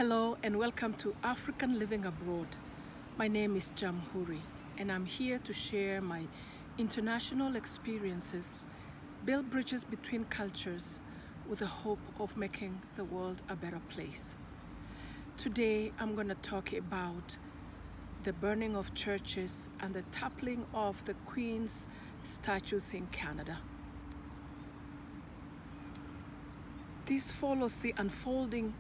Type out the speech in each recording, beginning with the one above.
Hello and welcome to African Living Abroad. My name is Jamhuri and I'm here to share my international experiences, build bridges between cultures with the hope of making the world a better place. Today I'm going to talk about the burning of churches and the toppling of the Queen's statues in Canada. This follows the unfolding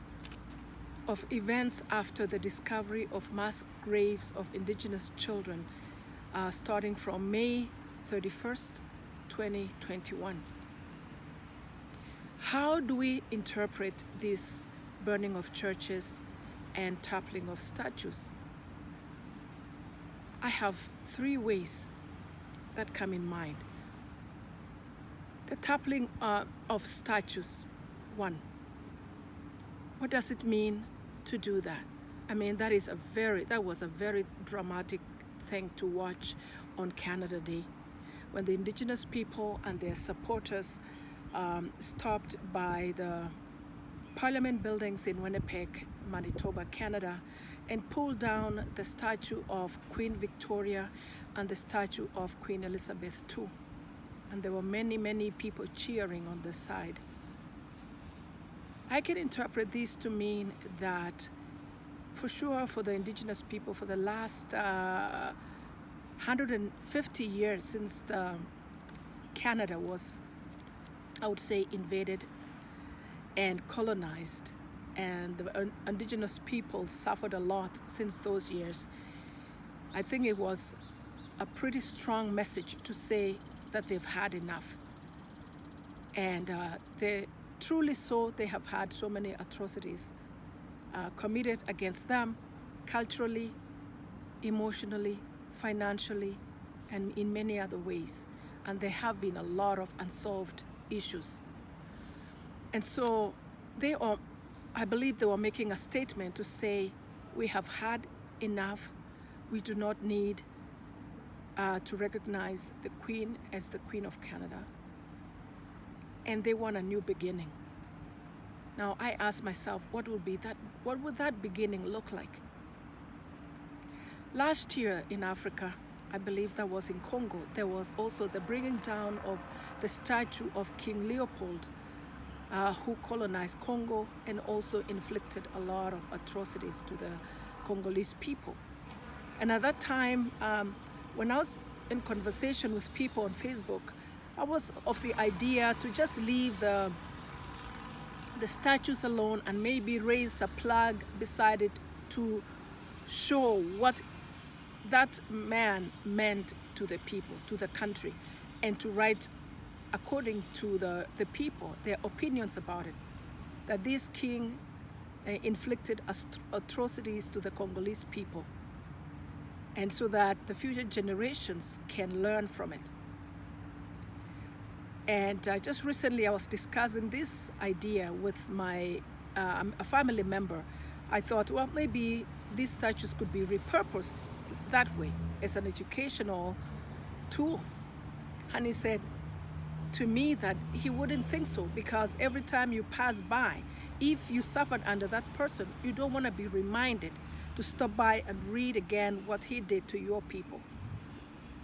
of events after the discovery of mass graves of Indigenous children starting from May 31st, 2021. How do we interpret this burning of churches and toppling of statues? I have three ways that come in mind. The toppling of statues. One, what does it mean to do that? I mean, that was a very dramatic thing to watch on Canada Day, when the Indigenous people and their supporters stopped by the Parliament buildings in Winnipeg, Manitoba, Canada, and pulled down the statue of Queen Victoria and the statue of Queen Elizabeth II. And there were many, many people cheering on the side. I can interpret this to mean that, for sure, for the Indigenous people, for the last 150 years since Canada was, I would say, invaded and colonized, and the Indigenous people suffered a lot since those years, I think it was a pretty strong message to say that they've had enough. And truly so, they have had so many atrocities committed against them culturally, emotionally, financially, and in many other ways. And there have been a lot of unsolved issues. And so I believe they were making a statement to say, we have had enough. We do not need to recognize the Queen as the Queen of Canada. And they want a new beginning. Now I ask myself, what would that beginning look like? Last year in Africa, I believe that was in Congo, there was also the bringing down of the statue of King Leopold, who colonized Congo and also inflicted a lot of atrocities to the Congolese people. And at that time, when I was in conversation with people on Facebook, I was of the idea to just leave the statues alone and maybe raise a plaque beside it to show what that man meant to the people, to the country, and to write according to the people, their opinions about it, that this king inflicted atrocities to the Congolese people, and so that the future generations can learn from it. And just recently I was discussing this idea with a family member. I thought, well, maybe these statues could be repurposed that way as an educational tool. And he said to me that he wouldn't think so, because every time you pass by, if you suffered under that person, you don't want to be reminded to stop by and read again what he did to your people.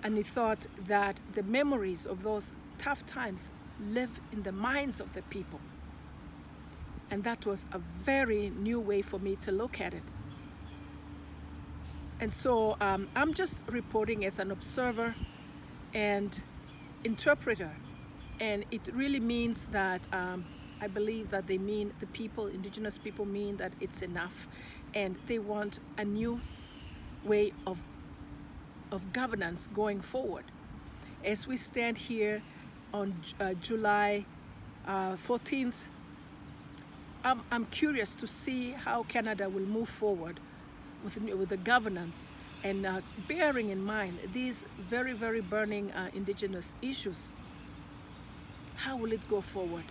And he thought that the memories of those tough times live in the minds of the people. And that was a very new way for me to look at it. And so I'm just reporting as an observer and interpreter. And it really means that I believe that they mean, the people, Indigenous people, mean that it's enough. And they want a new way of governance going forward. As we stand here on July 14th, I'm curious to see how Canada will move forward with the governance, and bearing in mind these very, very burning Indigenous issues. How will it go forward?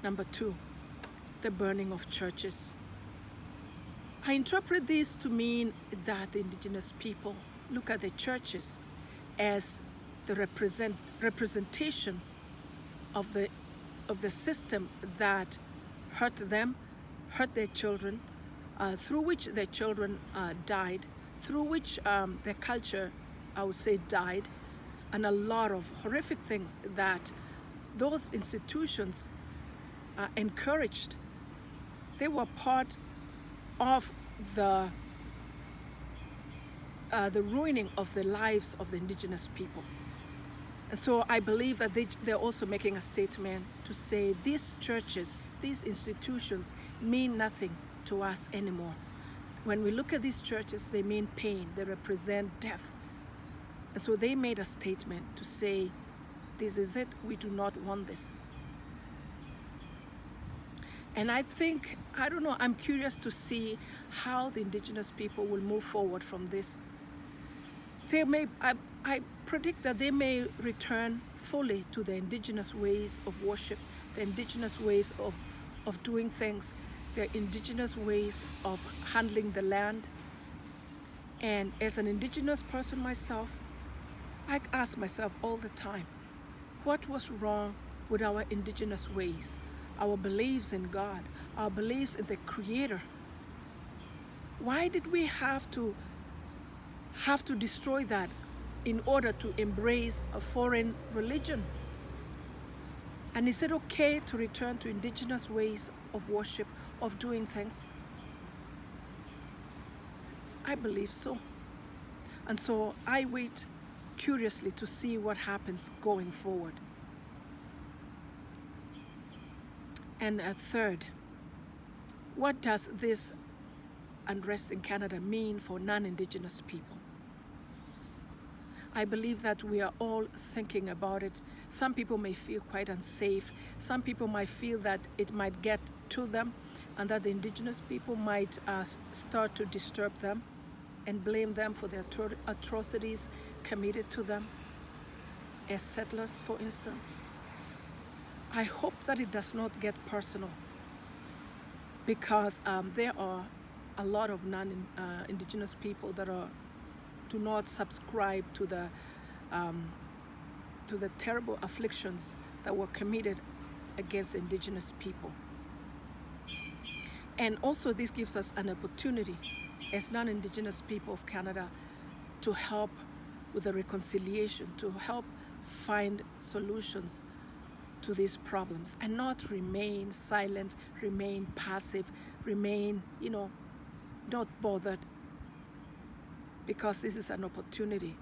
Number two, the burning of churches. I interpret this to mean that the Indigenous people look at the churches as the representation of the system that hurt them, hurt their children, through which their children died, through which their culture, I would say, died, and a lot of horrific things that those institutions encouraged. They were part of the ruining of the lives of the indigenous people. And so I believe that they're also making a statement to say these churches, these institutions mean nothing to us anymore. When we look at these churches, they mean pain, they represent death. And so they made a statement to say, this is it, we do not want this. And I think, I don't know, I'm curious to see how the indigenous people will move forward from this. They may, I predict that they may return fully to the indigenous ways of worship, the indigenous ways of doing things, the indigenous ways of handling the land. And as an indigenous person myself, I ask myself all the time, what was wrong with our indigenous ways, our beliefs in God, our beliefs in the Creator? Why did we have to destroy that in order to embrace a foreign religion? And is it okay to return to indigenous ways of worship, of doing things? I believe so. And so I wait curiously to see what happens going forward. And third, what does this unrest in Canada mean for non-indigenous people? I believe that we are all thinking about it. Some people may feel quite unsafe. Some people might feel that it might get to them and that the indigenous people might start to disturb them and blame them for the atrocities committed to them as settlers, for instance. I hope that it does not get personal, because there are a lot of non-indigenous people that do not subscribe to the terrible afflictions that were committed against indigenous people. And also this gives us an opportunity as non-indigenous people of Canada to help with the reconciliation, to help find solutions to these problems and not remain silent, remain passive, remain, not bothered, because this is an opportunity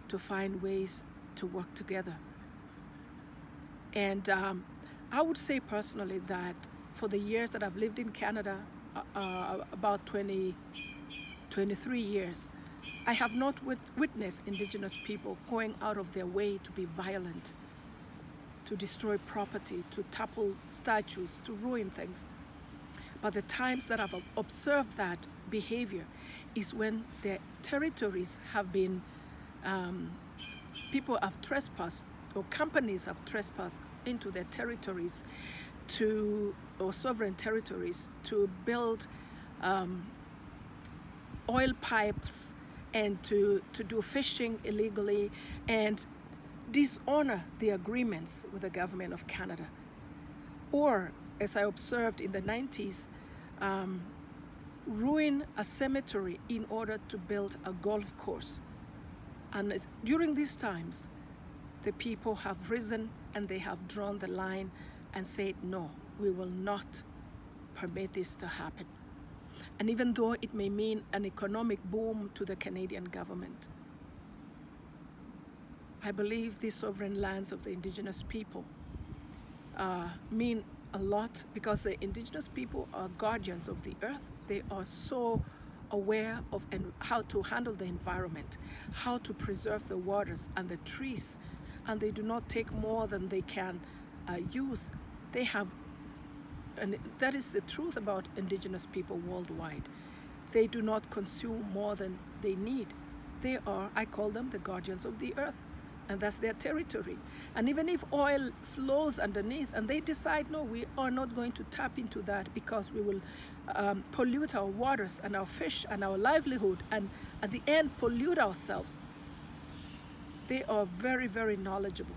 to find ways to work together. And I would say personally that for the years that I've lived in Canada, about 23 years, I have not witnessed indigenous people going out of their way to be violent, to destroy property, to topple statues, to ruin things. But the times that I've observed that behavior is when their territories have been, people have trespassed, or companies have trespassed into their territories or sovereign territories to build oil pipes and to do fishing illegally and dishonor the agreements with the government of Canada. Or, as I observed in the 90s, ruin a cemetery in order to build a golf course. And during these times, the people have risen and they have drawn the line and said, no, we will not permit this to happen. And even though it may mean an economic boom to the Canadian government, I believe these sovereign lands of the indigenous people mean a lot, because the indigenous people are guardians of the earth. They are so aware of how to handle the environment, how to preserve the waters and the trees, and they do not take more than they can use. They have, and that is the truth about indigenous people worldwide. They do not consume more than they need. They are, I call them the guardians of the earth, and that's their territory. And even if oil flows underneath and they decide, no, we are not going to tap into that because we will pollute our waters and our fish and our livelihood, and at the end pollute ourselves, they are very, very knowledgeable.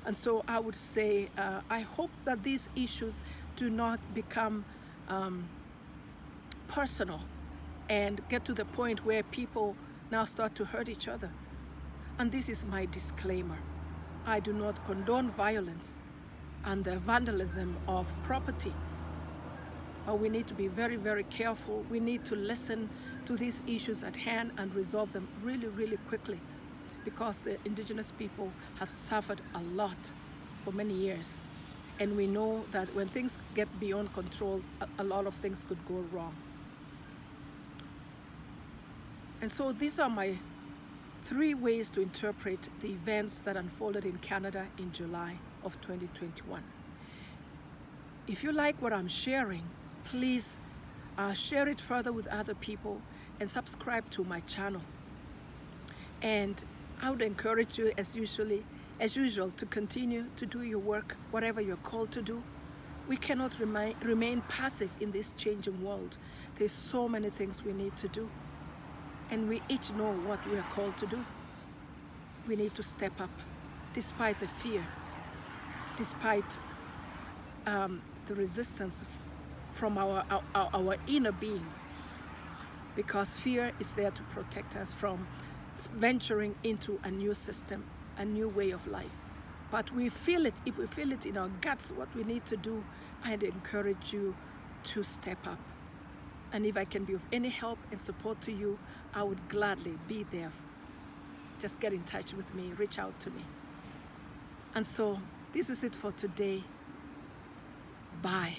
And so I would say, I hope that these issues do not become personal and get to the point where people now start to hurt each other. And this is my disclaimer. I do not condone violence and the vandalism of property. But we need to be very, very careful. We need to listen to these issues at hand and resolve them really, really quickly, because the Indigenous people have suffered a lot for many years. And we know that when things get beyond control, a lot of things could go wrong. And so these are my 3 ways to interpret the events that unfolded in Canada in July of 2021. If you like what I'm sharing, please share it further with other people and subscribe to my channel. And I would encourage you, as usual, to continue to do your work, whatever you're called to do. We cannot remain passive in this changing world. There's so many things we need to do. And we each know what we are called to do. We need to step up, despite the fear, despite the resistance from our inner beings, because fear is there to protect us from venturing into a new system, a new way of life. But we feel it, if we feel it in our guts, what we need to do, I'd encourage you to step up. And if I can be of any help and support to you, I would gladly be there. Just get in touch with me, reach out to me. And so this is it for today. Bye.